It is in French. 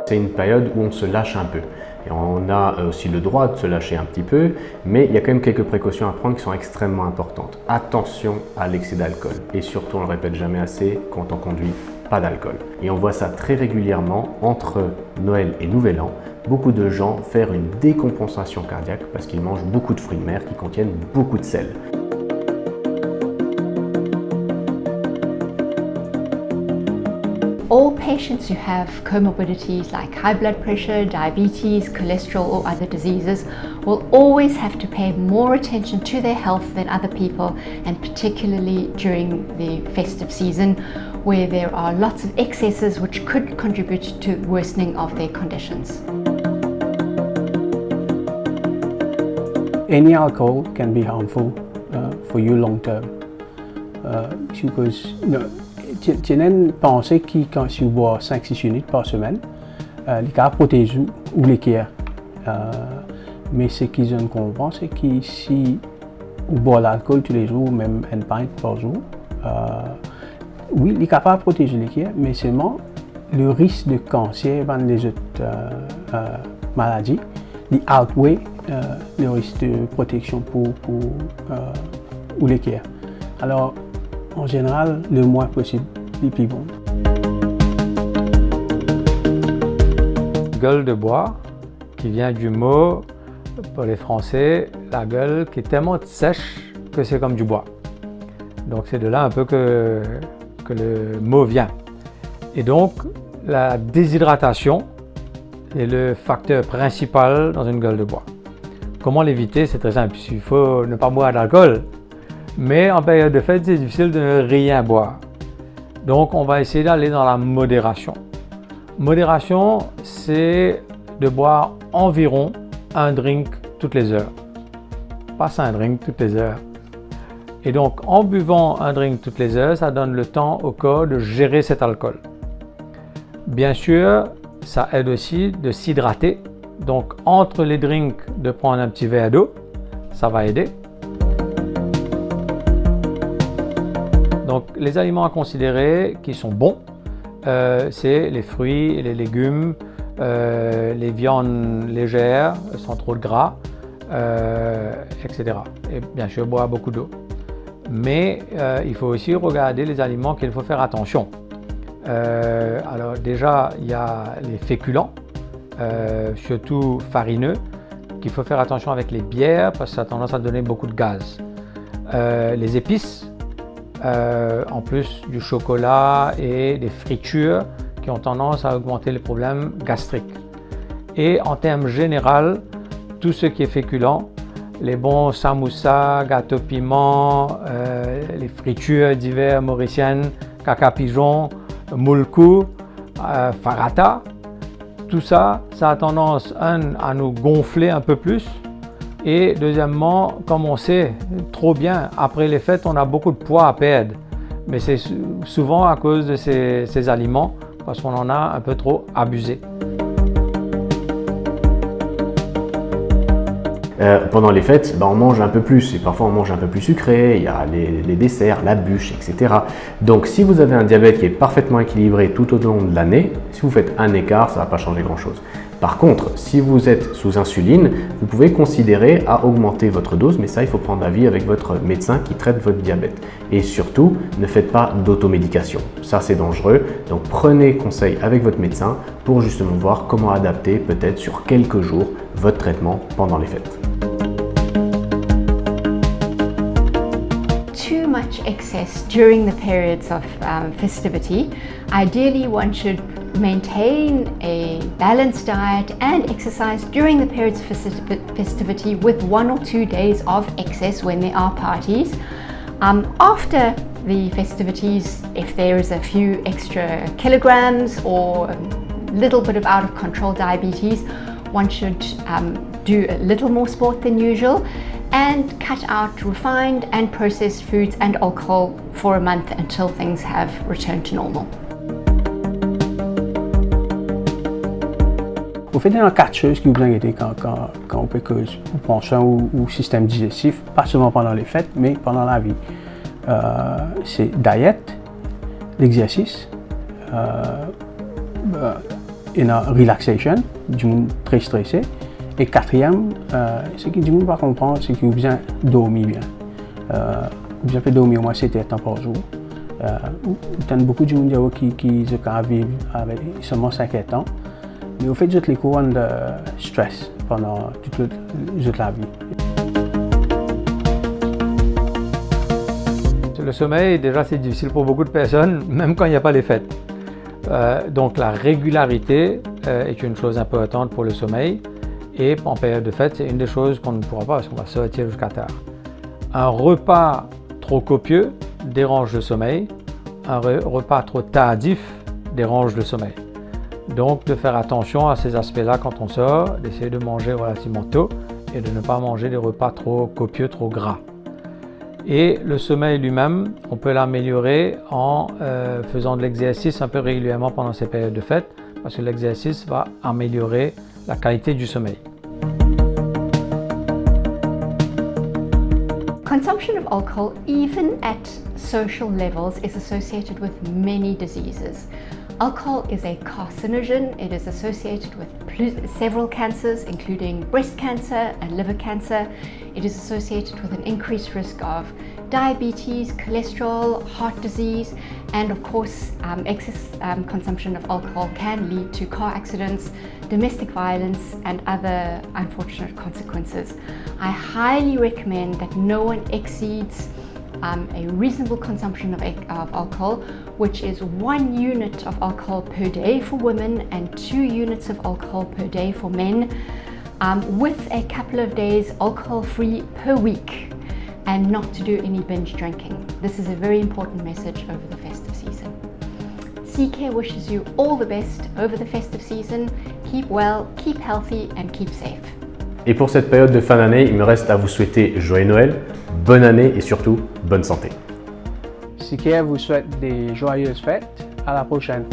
C'est une période où on se lâche un peu. Et on a aussi le droit de se lâcher un petit peu, mais il y a quand même quelques précautions à prendre qui sont extrêmement importantes. Attention à l'excès d'alcool. Et surtout, on ne le répète jamais assez, quand on conduit, pas d'alcool. Et on voit ça très régulièrement entre Noël et Nouvel An. Beaucoup de gens faire une décompensation cardiaque parce qu'ils mangent beaucoup de fruits de mer qui contiennent beaucoup de sel. All patients who have comorbidities like high blood pressure, diabetes, cholesterol or other diseases will always have to pay more attention to their health than other people, and particularly during the festive season where there are lots of excesses which could contribute to worsening of their conditions. Any alcohol can be harmful for you long term because tu n'as pensé que quand tu bois 5-6 unités par semaine, les cas protègent ou les qui mais ce qu'ils ne comprennent, c'est que si on boit l'alcool tous les jours, même un pint par jour, oui, il est capable de protéger les qui, mais seulement le risque de cancer et les autres maladies, il outweigh le risque de protection pour les qui. Alors, en général, le moins possible, les plus bons. Gueule de bois, qui vient du mot, pour les Français, la gueule qui est tellement sèche que c'est comme du bois. Donc c'est de là un peu que le mot vient. Et donc, la déshydratation est le facteur principal dans une gueule de bois. Comment l'éviter? C'est très simple, il faut ne pas boire d'alcool. Mais en période de fête, c'est difficile de ne rien boire. Donc, on va essayer d'aller dans la modération. Modération, c'est de boire environ un drink toutes les heures. Pas 5 drinks toutes les heures. Et donc, en buvant un drink toutes les heures, ça donne le temps au corps de gérer cet alcool. Bien sûr, ça aide aussi de s'hydrater. Donc, entre les drinks, de prendre un petit verre d'eau, ça va aider. Donc, les aliments à considérer qui sont bons, c'est les fruits et les légumes, les viandes légères, sans trop de gras, etc. Et bien sûr, boire beaucoup d'eau. Mais il faut aussi regarder les aliments qu'il faut faire attention. Alors déjà, il y a les féculents, surtout farineux, qu'il faut faire attention avec les bières parce que ça a tendance à donner beaucoup de gaz. Les épices, en plus du chocolat et des fritures qui ont tendance à augmenter les problèmes gastriques. Et en termes généraux, tout ce qui est féculent, les bons samoussas, gâteaux piment, les fritures diverses mauriciennes, caca pigeon, moulkou, farata, tout ça, ça a tendance, à nous gonfler un peu plus. Et deuxièmement, comme on sait trop bien, après les fêtes, on a beaucoup de poids à perdre. Mais c'est souvent à cause de ces aliments, parce qu'on en a un peu trop abusé. Pendant les fêtes, on mange un peu plus et parfois on mange un peu plus sucré, il y a les desserts, la bûche, etc. Donc si vous avez un diabète qui est parfaitement équilibré tout au long de l'année, si vous faites un écart, ça ne va pas changer grand-chose. Par contre, si vous êtes sous insuline, vous pouvez considérer à augmenter votre dose, mais ça, il faut prendre avis avec votre médecin qui traite votre diabète. Et surtout, ne faites pas d'automédication. Ça, c'est dangereux. Donc, prenez conseil avec votre médecin pour justement voir comment adapter peut-être sur quelques jours votre traitement pendant les fêtes. Too much excess during the periods of festivity. Ideally, one should maintain a balanced diet and exercise during the periods of festivity with 1 or 2 days of excess when there are parties. After the festivities, if there is a few extra kilograms or a little bit of out of control diabetes, one should do a little more sport than usual and cut out refined and processed foods and alcohol for a month until things have returned to normal. Au fait, il y a 4 choses qui vous inquiétent quand on peut que vous pensez au système digestif, pas seulement pendant les fêtes, mais pendant la vie. C'est diète, l'exercice une relaxation, du monde très stressé. Et quatrième, ce que du monde va comprendre, c'est qu'il a besoin de dormir bien. J'ai fait dormir au moins 7 heures par jour. Il y a beaucoup de gens qui vivent avec seulement 5 ans. Mais au fait, j'ai les couronnes de stress pendant toute la vie. Le sommeil, déjà, c'est difficile pour beaucoup de personnes, même quand il n'y a pas les fêtes. Donc la régularité est une chose importante pour le sommeil. Et en période de fête, c'est une des choses qu'on ne pourra pas parce qu'on va sortir jusqu'à tard. Un repas trop copieux dérange le sommeil. Un repas trop tardif dérange le sommeil. Donc de faire attention à ces aspects-là quand on sort, d'essayer de manger relativement tôt et de ne pas manger des repas trop copieux, trop gras. Et le sommeil lui-même, on peut l'améliorer en faisant de l'exercice un peu régulièrement pendant ces périodes de fête parce que l'exercice va améliorer la qualité du sommeil. Consumption of alcohol, even at social levels, is associated with many diseases. Alcohol is a carcinogen. It is associated with several cancers, including breast cancer and liver cancer. It is associated with an increased risk of diabetes, cholesterol, heart disease, and of course, excess consumption of alcohol can lead to car accidents, domestic violence, and other unfortunate consequences. I highly recommend that no one exceeds a reasonable consumption of alcohol, which is 1 unit of alcohol per day for women and 2 units of alcohol per day for men, with a couple of days alcohol-free per week, and not to do any binge drinking. This is a very important message over the festive season. CCare wishes you all the best over the festive season. Keep well, keep healthy, and keep safe. Et pour cette période de fin d'année, il me reste à vous souhaiter joyeux Noël, bonne année et surtout, bonne santé. CCare vous souhaite des joyeuses fêtes. À la prochaine.